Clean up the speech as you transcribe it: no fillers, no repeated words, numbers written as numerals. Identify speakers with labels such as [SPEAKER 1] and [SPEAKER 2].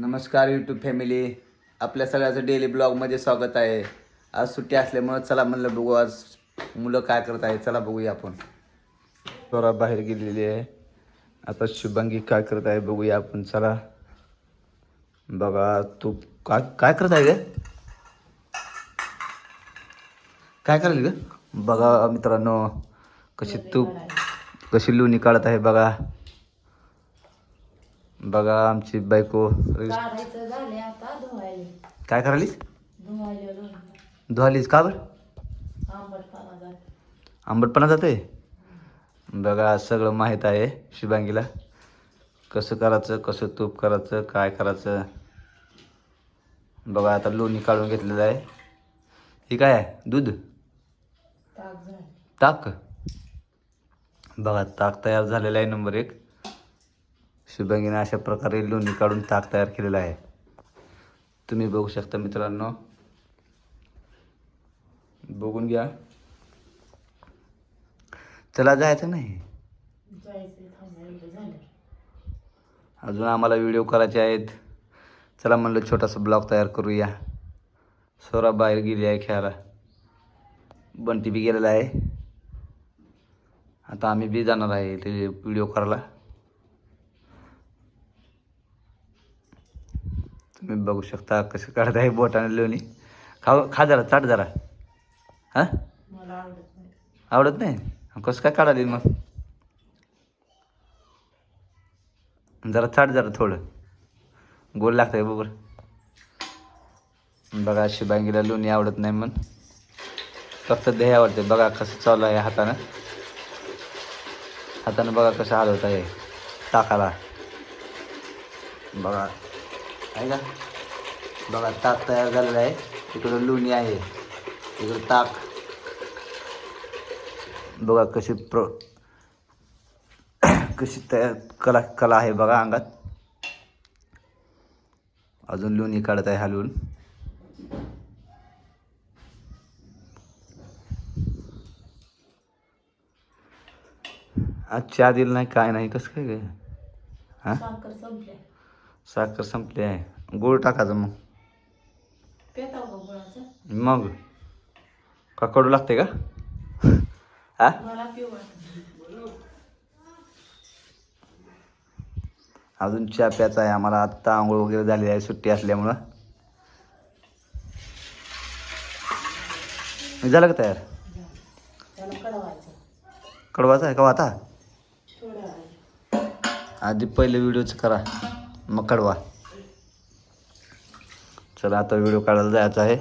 [SPEAKER 1] नमस्कार YouTube family, आपल्या सगळ्याचं डेली ब्लॉगमध्ये स्वागत आहे. आज सुट्टी असल्यामुळं चला म्हणलं बघू आज मुलं काय करत आहे. चला बघूया आपण. स्वरा बाहेर गेलेली आहे. आता शुभांगी काय करत आहे बघूया आपण. चला बघा. तू काय काय करत आहे ग? काय करायला ग? बघा मित्रांनो, कशी लोणी काढत आहे बघा. बघा आमची बायको काय करायलीस? धुवालीस का बरं? आंबटपणा जाते. बघा सगळं माहीत आहे शुभांगीला, कसं करायचं, कसं तूप करायचं, काय करायचं. बघा आता लोणी काढून घेतलेलं आहे. हे काय आहे? दूध, ताक. बघा ताक तयार झालेलं आहे. नंबर 1. शुभांगीने अशा प्रकारे लोणी काढून ताक तयार केलेलं आहे. तुम्ही बघू शकता मित्रांनो, बघून घ्या. चला जायचं नाही अजून, आम्हाला व्हिडिओ करायचे आहेत. चला म्हणलं छोटासा ब्लॉग तयार करूया. स्वरा बाहेर गेली आहे खेळायला, बंटी बी गेलेला आहे. आता आम्ही बी जाणार आहे ते व्हिडिओ करायला. तुम्ही बघू शकता कसं काढत आहे बोटाने लोणी. खा जरा, चाट जरा. हां आवडत नाही. कसं काय काढाली मग? जरा चाट जरा, थोडं गोड लागतंय बरोबर. बघा शुभांगीला लोणी आवडत नाही म्हणून फक्त दही आवडते. बघा कसं चालू आहे हातानं बघा कसं हलवत आहे ताकाला. बघा आहे का? बघा ताक तयार झालेलं आहे. इकडं लोणी आहे, इकडं ताक. बघा कशी तयार कला आहे बघा अंगात. अजून लोणी काढत आहे हलवून. आज चहा दिलं नाही, काय नाही. कसं काय ग? हां साखर संपली आहे. गोड टाकायचं मग. मग का कडू लागते का? हा अजून चहा प्यायचा आहे आम्हाला. आत्ता आंघोळ वगैरे झाली आहे सुट्टी असल्यामुळं. झालं का तयार? कडवायचं आहे का आता? आधी पहिले व्हिडिओच करा मग कडवा. चला आता व्हिडिओ काढायला जायचं आहे.